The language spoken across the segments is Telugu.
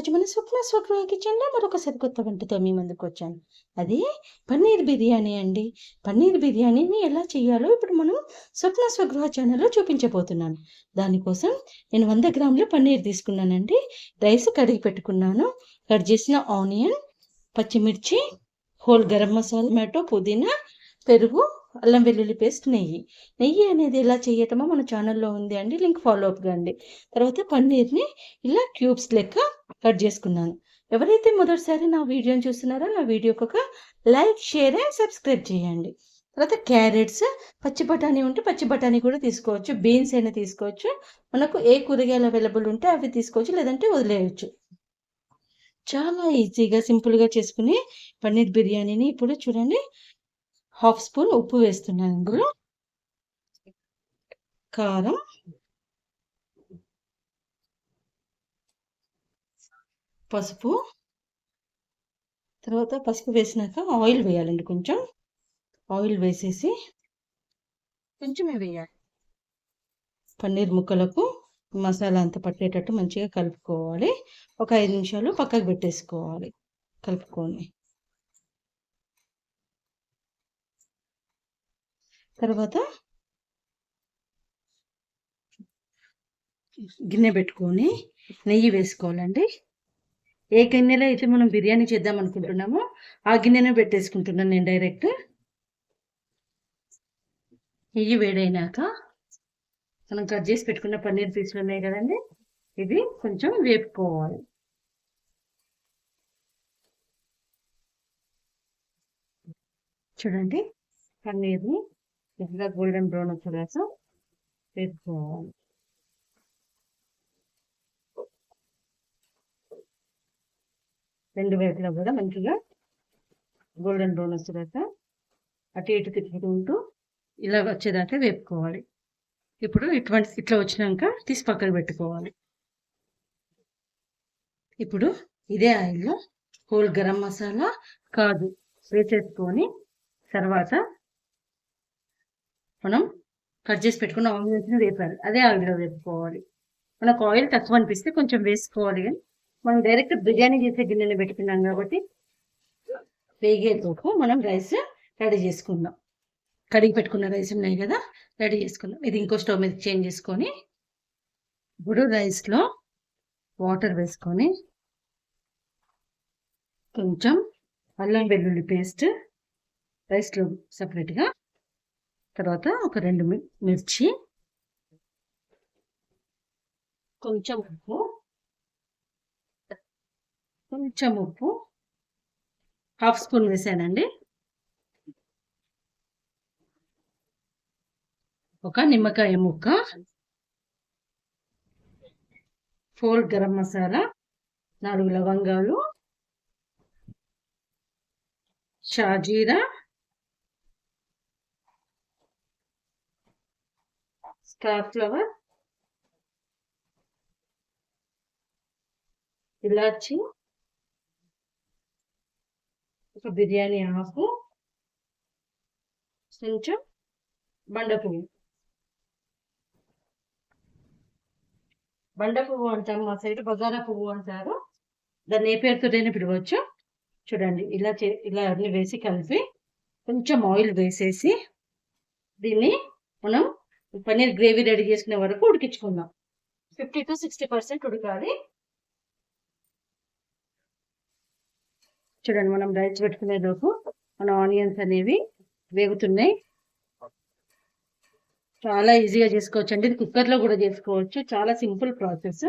ఈరోజు మన స్వగృహ కిచెన్లో మరొక సరికొత్త వంటతో మీ ముందుకు వచ్చాను. అది పన్నీర్ బిర్యానీ అండి. పన్నీర్ బిర్యానీని ఎలా చేయాలో ఇప్పుడు మనం స్వగృహ ఛానల్లో చూపించబోతున్నాను. దానికోసం నేను 100 గ్రాముల పన్నీర్ తీసుకున్నానండి. రైస్ కడిగి పెట్టుకున్నాను. కట్ చేసిన ఆనియన్, పచ్చిమిర్చి, హోల్ గరం మసాలా, టమాటో, పుదీనా, పెరుగు, అల్లం వెల్లుల్లి పేస్ట్, నెయ్యి అనేది ఎలా చేయటమో మన ఛానల్లో ఉంది అండి. లింక్ ఫాలో అప్ కండి. తర్వాత పన్నీర్ని ఇలా క్యూబ్స్ లెక్క కట్ చేసుకున్నాను. ఎవరైతే మొదటిసారి నా వీడియోని చూస్తున్నారో నా వీడియోకి ఒక లైక్, షేర్ అండ్ సబ్స్క్రైబ్ చేయండి. తర్వాత క్యారెట్స్, పచ్చి బఠానీ ఉంటే పచ్చి బఠానీ కూడా తీసుకోవచ్చు, బీన్స్ అయినా తీసుకోవచ్చు. మనకు ఏ కూరగాయలు అవైలబుల్ ఉంటే అవి తీసుకోవచ్చు, లేదంటే వదిలేయచ్చు. చాలా ఈజీగా సింపుల్గా చేసుకునే పన్నీర్ బిర్యానీని ఇప్పుడు చూడండి. 1/2 స్పూన్ ఉప్పు వేస్తున్నాను. ఇందులో కారం, పసుపు, తర్వాత పసుపు వేసినాక ఆయిల్ వేయాలండి. కొంచెం ఆయిల్ వేసేసి కొంచెమే వేయాలి. పన్నీర్ ముక్కలకు మసాలా అంతా పట్టేటట్టు మంచిగా కలుపుకోవాలి. ఒక 5 నిమిషాలు పక్కకు పెట్టేసుకోవాలి. కలుపుకొని తర్వాత గిన్నె పెట్టుకొని నెయ్యి వేసుకోవాలండి. ఏ గిన్నెలో అయితే మనం బిర్యానీ చేద్దాం అనుకుంటున్నామో ఆ గిన్నెనే పెట్టేసుకుంటున్నాను నేను డైరెక్ట్. నెయ్యి వేడైనాక మనం కట్ చేసి పెట్టుకున్న పన్నీర్ పీసులు ఉన్నాయి కదండి, ఇది కొంచెం వేపుకోవాలి. చూడండి, పన్నీర్ని ఇంకా గోల్డెన్ బ్రౌన్ వచ్చేదాకా వేపుకోవాలి. రెండు వైపులా కూడా మంచిగా గోల్డెన్ బ్రౌన్ వచ్చేదాకా అటు ఇటు తిప్పుకుంటూ ఇలా వచ్చేదాకా వేపుకోవాలి. ఇప్పుడు ఇట్లా వచ్చినాక తీసి పక్కన పెట్టుకోవాలి. ఇప్పుడు ఇదే ఆయిల్లో హోల్ గరం మసాలా, కాజు వేసేసుకొని తర్వాత మనం కట్ చేసి పెట్టుకున్న ఆనియన్స్ని వేపాలి. అదే ఆయిల్లో వేపుకోవాలి. మనకు ఆయిల్ తక్కువ అనిపిస్తే కొంచెం వేసుకోవాలి, కానీ మనం డైరెక్ట్ బిర్యానీ చేసే గిన్నెని పెట్టుకున్నాం కాబట్టి వేగేలోపు మనం రైస్ రెడీ చేసుకుందాం. కడిగి పెట్టుకున్న రైస్ ఉన్నాయి కదా, రెడీ చేసుకుందాం. ఇది ఇంకో స్టవ్ మీద చేంజ్ చేసుకొని ఇప్పుడు రైస్లో వాటర్ వేసుకొని కొంచెం అల్లం వెల్లుల్లి పేస్ట్ రైస్లో సపరేట్గా, తర్వాత ఒక 2 మిర్చి, కొంచెం ఉప్పు 1/2 స్పూన్ వేసానండి. ఒక నిమ్మకాయ ముక్క, 4 గరం మసాలా, 4 లవంగాలు, షాజీరా, స్టార్ ఫ్లవర్, ఇలాచి, ఒక బిర్యానీ ఆకు, కొంచెం బండ పువ్వు అంటాము, మా సైడ్ బగారా పువ్వు అంటారు. దాన్ని ఏ పేరుతోనైనా పిలవచ్చు. చూడండి, ఇలా అన్ని వేసి కలిపి కొంచెం ఆయిల్ వేసేసి దీన్ని మనం పన్నీర్ గ్రేవీ రెడీ చేసుకునే వరకు ఉడికించుకుందాం. 50 to 60% ఉడకాలి. చూడండి, మనం రైస్ పెట్టుకునేలోపు మన ఆనియన్స్ అనేవి వేగుతున్నాయి. చాలా ఈజీగా చేసుకోవచ్చు అండి. ఇది కుక్కర్లో కూడా చేసుకోవచ్చు. చాలా సింపుల్ ప్రాసెస్.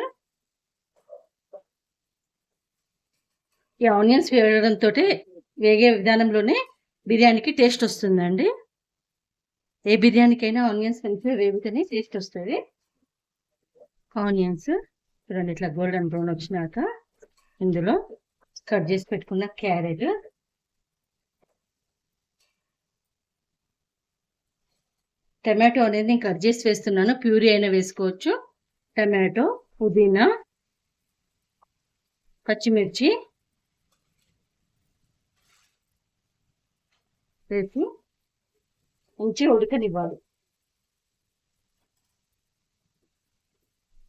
ఈ ఆనియన్స్ వేయడంతో వేగే విధానంలోనే బిర్యానీకి టేస్ట్ వస్తుందండి. ఏ బిర్యానీకైనా ఆనియన్స్ మంచిగా వేగితేనే టేస్ట్ వస్తుంది. ఆనియన్స్ చూడండి ఇట్లా గోల్డెన్ బ్రౌన్ వచ్చినాక ఇందులో కట్ చేసి పెట్టుకున్న క్యారెట్, టమాటో అనేది నేను కట్ చేసి వేస్తున్నాను, ప్యూరీ అయినా వేసుకోవచ్చు. టమాటో, పుదీనా, పచ్చిమిర్చి వేసి మంచిగా ఉడకనివ్వాలి.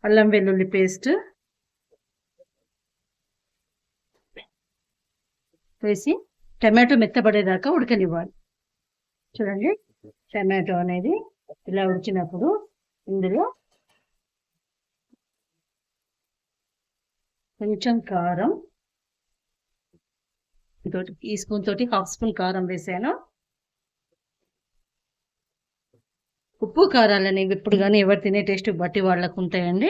అల్లం వెల్లుల్లి పేస్ట్, వేసి టమాటో మెత్తబడేదాకా ఉడకనివ్వాలి. చూడండి, టమాటో అనేది ఇలా ఉడికినప్పుడు ఇందులో కొంచెం కారం, ఈ స్పూన్ తోటి 1/2 స్పూన్ కారం వేసాను. ఉప్పు కారాలు అనేవి ఇప్పుడు కానీ ఎవరు తినే టేస్ట్ బట్టి వాళ్ళకు ఉంటాయండి.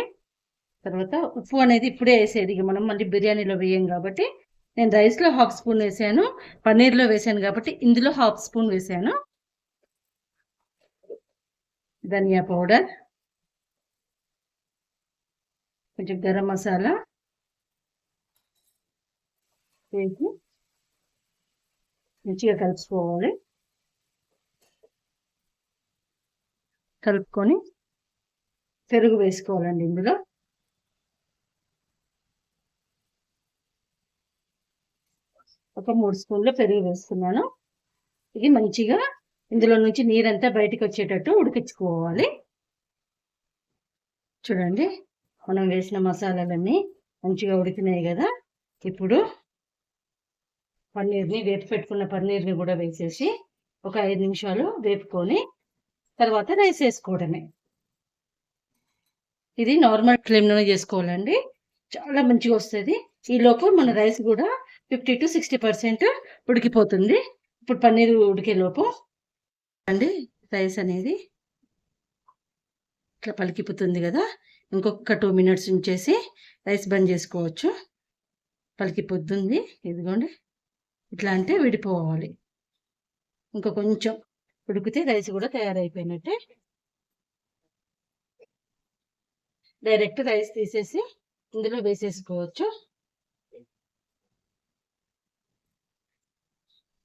తర్వాత ఉప్పు అనేది ఇప్పుడే వేసేది, ఇక మనం మళ్ళీ బిర్యానీలో వేయం కాబట్టి నేను రైస్లో 1/2 స్పూన్ వేసాను, పన్నీర్లో వేసాను కాబట్టి ఇందులో 1/2 స్పూన్ వేసాను. ధనియా పౌడర్, కొంచెం గరం మసాలా వేసి మంచిగా కలుపుకోవాలి. కలుపుకొని పెరుగు వేసుకోవాలండి. ఇందులో ఒక 3 స్పూన్ల పెరుగు వేస్తున్నాను. ఇది మంచిగా ఇందులో నుంచి నీరంతా బయటికి వచ్చేటట్టు ఉడికించుకోవాలి. చూడండి, మనం వేసిన మసాలాలన్నీ మంచిగా ఉడికినాయి కదా. ఇప్పుడు పన్నీర్ని వేపి పెట్టుకున్న పన్నీర్ని కూడా వేసేసి ఒక 5 నిమిషాలు వేపుకొని తర్వాత రైస్ వేసుకోవడమే. ఇది నార్మల్ ఫ్లేమ్లోనే చేసుకోవాలండి, చాలా మంచిగా వస్తుంది. ఈలోపు మన రైస్ కూడా 50 to 60% ఉడికిపోతుంది. ఇప్పుడు పన్నీర్ ఉడికేలోపు అండి రైస్ అనేది ఇట్లా పలికిపోతుంది కదా, ఇంకొక 2 minutes ఉంచేసి రైస్ బంద్ చేసుకోవచ్చు. పలికిపోతుంది, ఇదిగోండి ఇట్లా అంటే విడిపోవాలి. ఇంకా కొంచెం ఉడికితే రైస్ కూడా తయారైపోయినట్టే. డైరెక్ట్ రైస్ తీసేసి ఇందులో వేసేసుకోవచ్చు.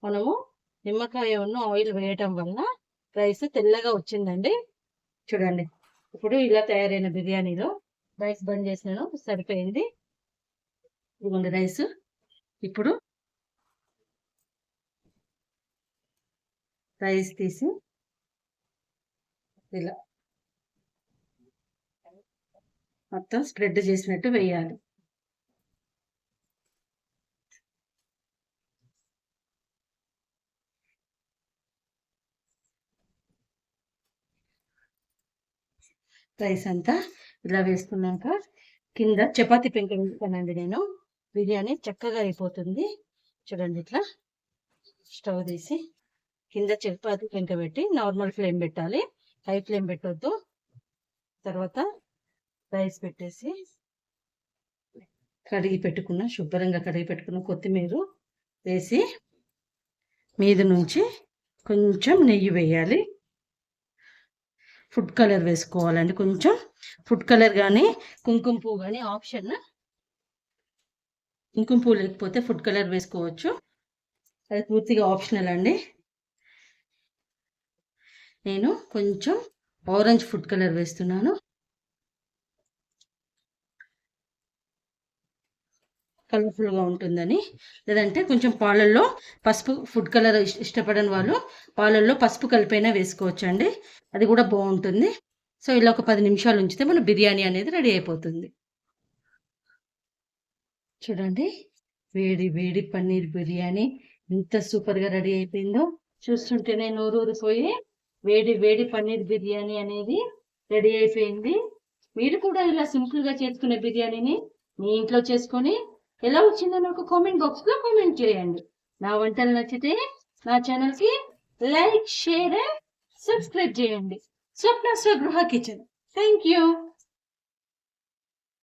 మనము నిమ్మకాయ ఆయిల్ వేయటం వల్ల రైస్ తెల్లగా వచ్చిందండి. చూడండి, ఇప్పుడు ఇలా తయారైన బిర్యానీలో రైస్ బంద్ చేసినాను, సరిపోయింది. ఇదిగోండి రైస్. ఇప్పుడు రైస్ తీసి ఇలా మొత్తం స్ప్రెడ్ చేసినట్టు వేయాలి. రైస్ అంతా ఇలా వేసుకున్నాక కింద చపాతీ పెంక వేస్తానండి నేను. బిర్యానీ చక్కగా అయిపోతుంది. చూడండి, ఇట్లా స్టవ్ తీసి కింద చపాతీ పెంక పెట్టి నార్మల్ ఫ్లేమ్ పెట్టాలి, హై ఫ్లేమ్ పెట్టొద్దు. తర్వాత రైస్ పెట్టేసి శుభ్రంగా కడిగి పెట్టుకున్న కొత్తిమీర వేసి మీద నుంచి కొంచెం నెయ్యి వేయాలి. ఫుడ్ కలర్ వేసుకోవాలండి, కొంచెం ఫుడ్ కలర్ కానీ కుంకుమ పువ్వు కానీ ఆప్షన్. కుంకుమ పువ్వు లేకపోతే ఫుడ్ కలర్ వేసుకోవచ్చు, అది పూర్తిగా ఆప్షనల్ అండి. నేను కొంచెం ఆరెంజ్ ఫుడ్ కలర్ వేస్తున్నాను. కలర్ఫుల్గా ఉంటుందని. లేదంటే కొంచెం పాలల్లో పసుపు, ఫుడ్ కలర్ ఇష్టపడని వాళ్ళు పాలల్లో పసుపు కలిపైనా వేసుకోవచ్చు అండి, అది కూడా బాగుంటుంది. సో ఇలా ఒక 10 నిమిషాలు ఉంచితే మన బిర్యానీ అనేది రెడీ అయిపోతుంది. చూడండి, వేడి వేడి పన్నీర్ బిర్యానీ ఎంత సూపర్గా రెడీ అయిపోయిందో. చూస్తుంటేనే నోరూరిపోయి వేడి వేడి పన్నీర్ బిర్యానీ అనేది రెడీ అయిపోయింది. మీరు కూడా ఇలా సింపుల్గా చేసుకునే బిర్యానీని మీ ఇంట్లో చేసుకొని ఎలా వచ్చిందో నాకు కామెంట్ బాక్స్లో కామెంట్ చేయండి. నా వంటలు నచ్చితే నా ఛానల్కి లైక్, షేర్ అండ్ సబ్స్క్రైబ్ చేయండి. స్వప్న స్వగృహ కిచెన్. Thank you.